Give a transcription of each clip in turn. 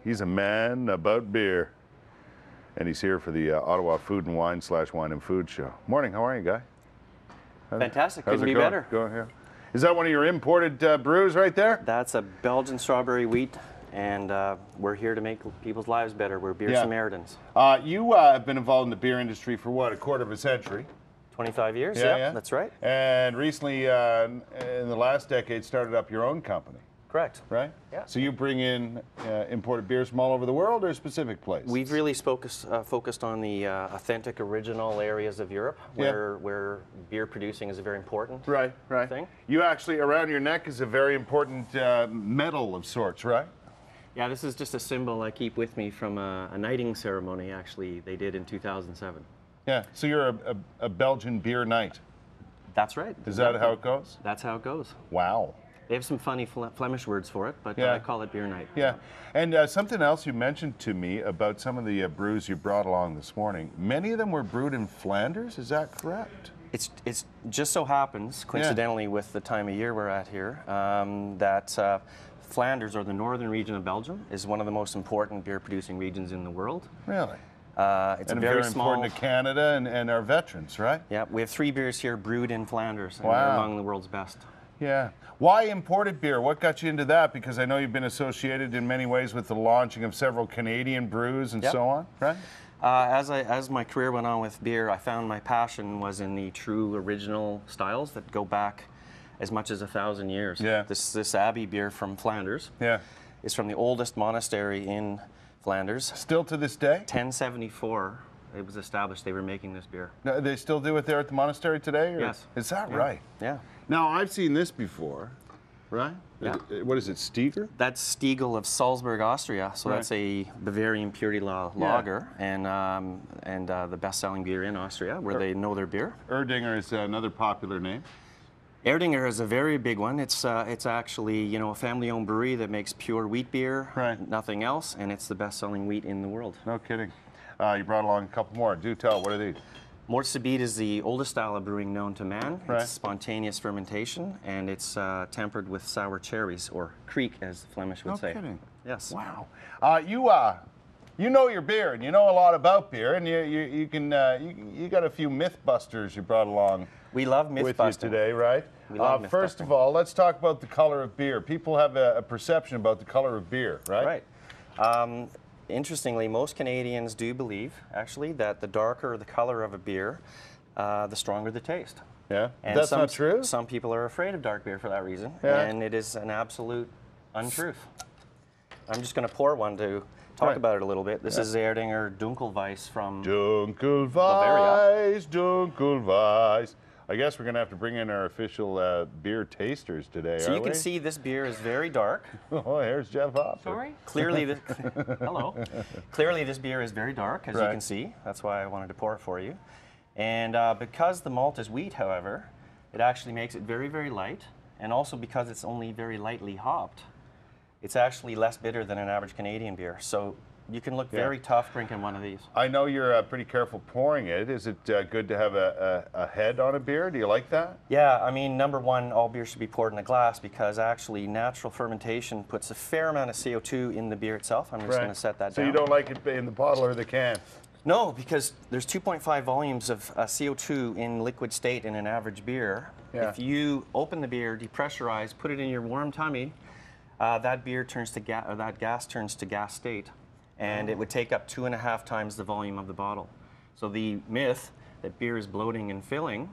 he's a man about beer. And he's here for the Ottawa Food and Wine / Wine and Food Show. Morning, how are you, Guy? Fantastic, couldn't be better. Going, yeah. Is that one of your imported brews right there? That's a Belgian strawberry wheat, and we're here to make people's lives better. We're beer Samaritans. You have been involved in the beer industry for what, a quarter of a century? 25 years, yeah, that's right. And recently, in the last decade, started up your own company. Correct. Right? Yeah. So you bring in imported beers from all over the world or specific places? We've really focused on the authentic, original areas of Europe where beer producing is a very important thing. You actually, around your neck is a very important medal of sorts, right? Yeah, this is just a symbol I keep with me from a knighting ceremony, actually, they did in 2007. Yeah, so you're a Belgian beer knight. That's right. Is that how it goes? That's how it goes. Wow. They have some funny Flemish words for it, but I call it beer night. Yeah, and something else you mentioned to me about some of the brews you brought along this morning. Many of them were brewed in Flanders, is that correct? It's just so happens, coincidentally with the time of year we're at here, that Flanders, or the northern region of Belgium, is one of the most important beer producing regions in the world. Really? It's and a very small, important to Canada and our veterans, right? Yeah, we have 3 beers here brewed in Flanders, and wow. they're among the world's best. Yeah. Why imported beer? What got you into that? Because I know you've been associated in many ways with the launching of several Canadian brews and so on, right? As my career went on with beer, I found my passion was in the true original styles that go back as much as 1,000 years. Yeah. This Abbey beer from Flanders is from the oldest monastery in Flanders. Still to this day? 1074. It was established they were making this beer. Now, they still do it there at the monastery today? Or? Yes. Is that right? Yeah. Now, I've seen this before, right? Yeah. What is it, Steger? That's Stiegl of Salzburg, Austria. So that's a Bavarian purity lager and the best-selling beer in Austria, where they know their beer. Erdinger is another popular name. Erdinger is a very big one. It's actually a family-owned brewery that makes pure wheat beer, nothing else, and it's the best-selling wheat in the world. No kidding. You brought along a couple more. Do tell. What are these? Mort Subite is the oldest style of brewing known to man. It's spontaneous fermentation, and it's tempered with sour cherries, or kriek, as the Flemish would say. No kidding. Yes. Wow. You know your beer, and you know a lot about beer, and you got a few myth busters you brought along. We love myth with busting you today, right? We love myth first busting. of all, let's talk about the color of beer. People have a perception about the color of beer, right? Right. Interestingly, most Canadians do believe, actually, that the darker the color of a beer, the stronger the taste. Yeah, and that's not true? Some people are afraid of dark beer for that reason, and it is an absolute untruth. I'm just going to pour one to talk about it a little bit. This is Erdinger Dunkelweiss from Bavaria. Dunkelweiss. I guess we're going to have to bring in our official beer tasters today, So you can see this beer is very dark. Oh, here's Jeff Hopper. Sorry? Clearly, hello. Clearly this beer is very dark, as you can see. That's why I wanted to pour it for you. And because the malt is wheat, however, it actually makes it very, very light. And also because it's only very lightly hopped, it's actually less bitter than an average Canadian beer. So you can look very tough drinking one of these. I know you're pretty careful pouring it. Is it good to have a head on a beer? Do you like that? Yeah, I mean, number one, all beer should be poured in a glass because actually natural fermentation puts a fair amount of CO2 in the beer itself. I'm just going to set that down. So you don't like it in the bottle or the can? No, because there's 2.5 volumes of CO2 in liquid state in an average beer. Yeah. If you open the beer, depressurize, put it in your warm tummy, that gas turns to gas state. And it would take up 2.5 times the volume of the bottle. So the myth that beer is bloating and filling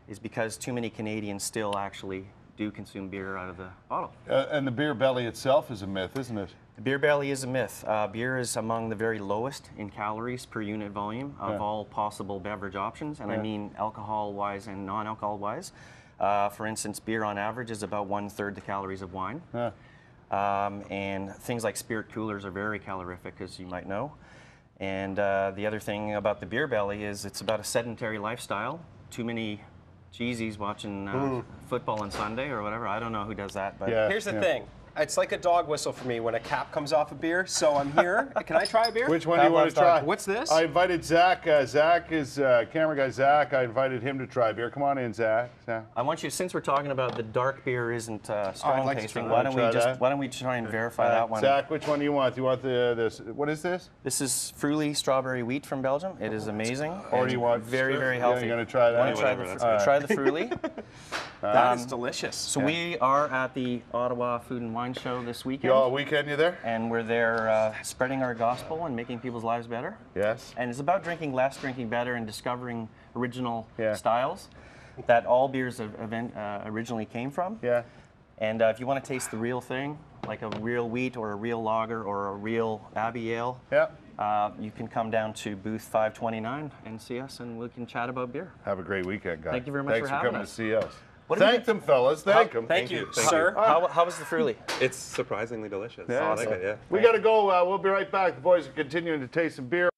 is because too many Canadians still actually do consume beer out of the bottle. And the beer belly itself is a myth, isn't it? The beer belly is a myth. Beer is among the very lowest in calories per unit volume of all possible beverage options, and I mean alcohol-wise and non-alcohol-wise. For instance, beer on average is about 1/3 the calories of wine. And things like spirit coolers are very calorific, as you might know. And the other thing about the beer belly is it's about a sedentary lifestyle. Too many cheesies watching football on Sunday or whatever. I don't know who does that, but Here's the thing. It's like a dog whistle for me when a cap comes off a beer. So I'm here. Can I try a beer? Which one do you want to try? What's this? I invited Zach. Zach is camera guy. Zach. I invited him to try beer. Come on in, Zach. I want you, since we're talking about the dark beer isn't strong like to tasting, try why don't we try and verify that one? Zach, which one do you want? Do you want this? What is this? This is Fruly strawberry wheat from Belgium. It is amazing. Or do you want very, very healthy? Yeah, you're gonna try that. Want to try the Fruly? That is delicious. So we are at the Ottawa Food and Wine Show this weekend. You all weekend you there? And we're there spreading our gospel and making people's lives better. Yes. And it's about drinking less, drinking better, and discovering original Yeah. styles that all beers originally came from. Yeah. And if you want to taste the real thing, like a real wheat or a real lager or a real Abbey Ale, Yeah. you can come down to booth 529 and see us, and we can chat about beer. Have a great weekend, guys. Thank you very much Thanks for having coming us. to see us. What do you Thank them, fellas. Thank them. Thank you, sir. How was the Fruly? It's surprisingly delicious. Yeah. I like it, yeah. We got to go. We'll be right back. The boys are continuing to taste some beer.